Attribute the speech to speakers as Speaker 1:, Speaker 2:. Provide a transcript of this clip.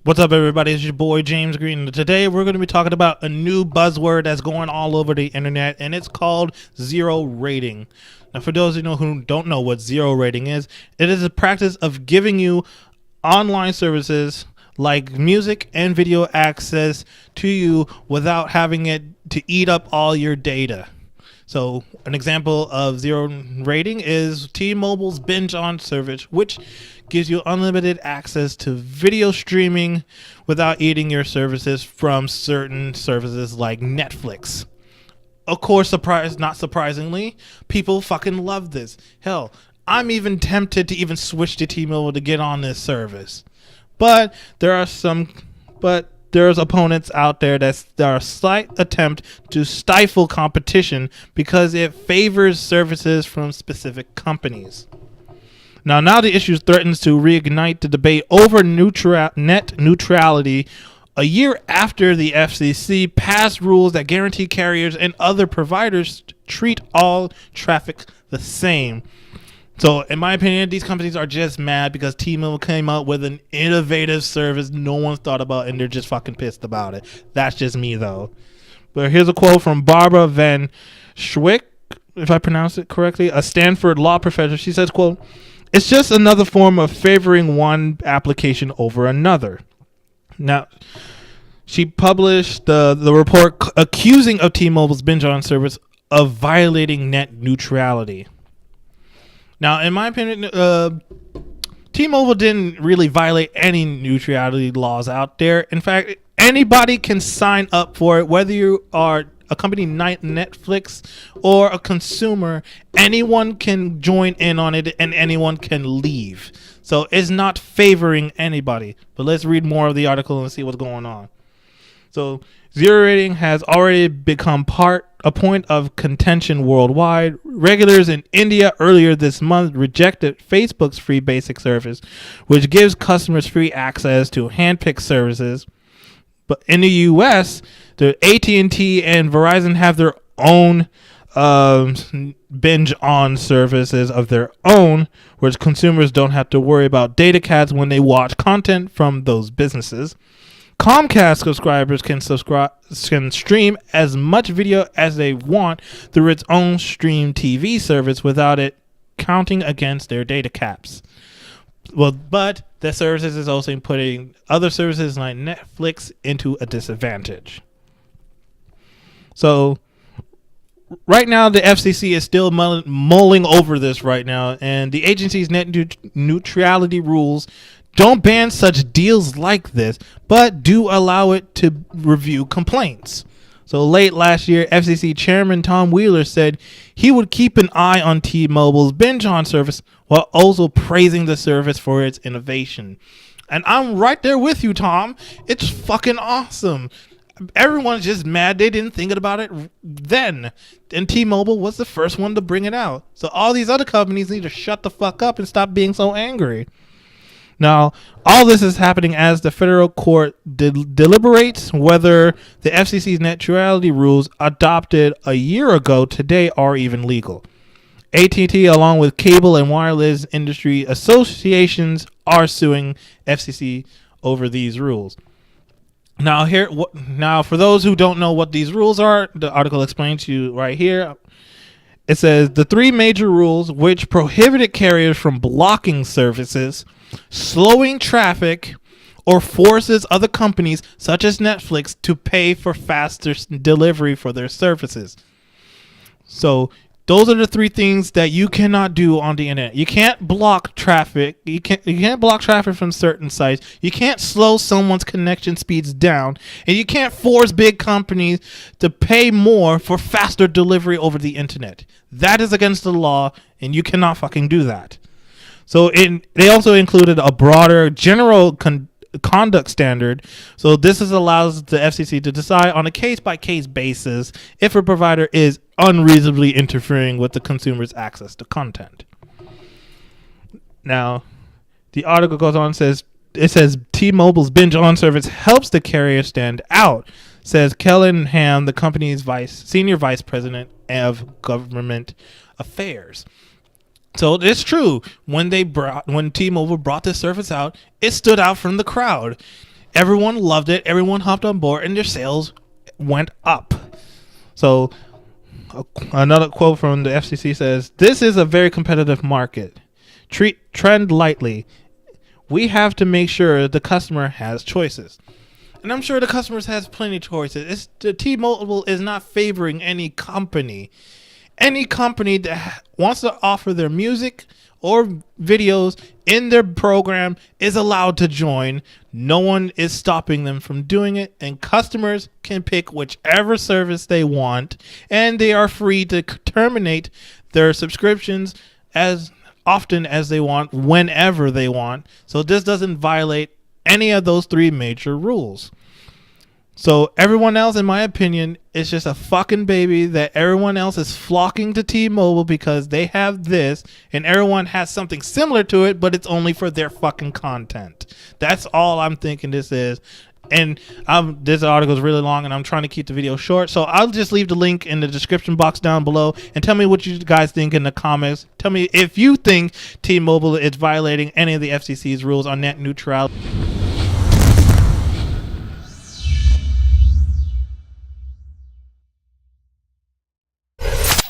Speaker 1: What's up, everybody? It's your boy James Green. And today we're going to be talking about a new buzzword that's going all over the internet, and it's called zero rating. Now, for those who don't know what zero rating is, it is a practice of giving you online services like music and video access to you without having it to eat up all your data. So an example of zero rating is T-Mobile's Binge on service, which gives you unlimited access to video streaming without eating your services from certain services like Netflix. Of course, not surprisingly, people fucking love this. Hell, I'm even tempted to even switch to T-Mobile to get on this service. But there's opponents out there that are a slight attempt to stifle competition because it favors services from specific companies. Now the issue threatens to reignite the debate over net neutrality a year after the FCC passed rules that guarantee carriers and other providers treat all traffic the same. So, in my opinion, these companies are just mad because T-Mobile came out with an innovative service no one's thought about, and they're just fucking pissed about it. That's just me, though. But here's a quote from Barbara Van Schwick, if I pronounce it correctly, a Stanford law professor. She says, quote, "It's just another form of favoring one application over another." Now, she published the report accusing of T-Mobile's Binge on service of violating net neutrality. Now, in my opinion, T-Mobile didn't really violate any neutrality laws out there. In fact, anybody can sign up for it, whether you are a company like Netflix or a consumer. Anyone can join in on it and anyone can leave. So it's not favoring anybody. But let's read more of the article and see what's going on. So zero rating has already become a point of contention worldwide. Regulators in India earlier this month rejected Facebook's free basic service, which gives customers free access to hand-picked services. But in the U.S., the AT&T and Verizon have their own binge on services of their own, which consumers don't have to worry about data caps when they watch content from those businesses. Comcast subscribers can stream as much video as they want through its own stream TV service without it counting against their data caps. Well, but the services is also putting other services like Netflix into a disadvantage. So right now, the FCC is still mulling over this right now, and the agency's net neutrality rules don't ban such deals like this, but do allow it to review complaints. So late last year, FCC Chairman Tom Wheeler said he would keep an eye on T-Mobile's Binge on service while also praising the service for its innovation. And I'm right there with you, Tom. It's fucking awesome. Everyone's just mad they didn't think about it then. And T-Mobile was the first one to bring it out. So all these other companies need to shut the fuck up and stop being so angry. Now, all this is happening as the federal court deliberates whether the FCC's net neutrality rules adopted a year ago today are even legal. AT&T, along with cable and wireless industry associations, are suing FCC over these rules. Now, for those who don't know what these rules are, the article explains to you right here. It says the three major rules which prohibited carriers from blocking services, slowing traffic, or forces other companies such as Netflix to pay for faster delivery for their services. So those are the three things that you cannot do on the internet. You can't block traffic. You can't block traffic from certain sites. You can't slow someone's connection speeds down, and you can't force big companies to pay more for faster delivery over the internet. That is against the law, and you cannot fucking do that. So they also included a broader general conduct standard. So this allows the FCC to decide on a case-by-case basis if a provider is unreasonably interfering with the consumer's access to content. Now, the article goes on and says T-Mobile's Binge on service helps the carrier stand out, says Kellen Ham, the company's senior vice president of government affairs. So it's true. When T-Mobile brought this service out, it stood out from the crowd. Everyone loved it. Everyone hopped on board, and their sales went up. So another quote from the FCC says, "This is a very competitive market. Trend lightly. We have to make sure the customer has choices." And I'm sure the customers has plenty of choices. The T-Mobile is not favoring any company. Any company that wants to offer their music or videos in their program is allowed to join. No one is stopping them from doing it, and customers can pick whichever service they want, and they are free to terminate their subscriptions as often as they want, whenever they want. So this doesn't violate any of those three major rules. So everyone else, in my opinion, is just a fucking baby that everyone else is flocking to T-Mobile because they have this, and everyone has something similar to it, but it's only for their fucking content. That's all I'm thinking this is. And this article is really long, and I'm trying to keep the video short, so I'll just leave the link in the description box down below, and tell me what you guys think in the comments. Tell me if you think T-Mobile is violating any of the FCC's rules on net neutrality.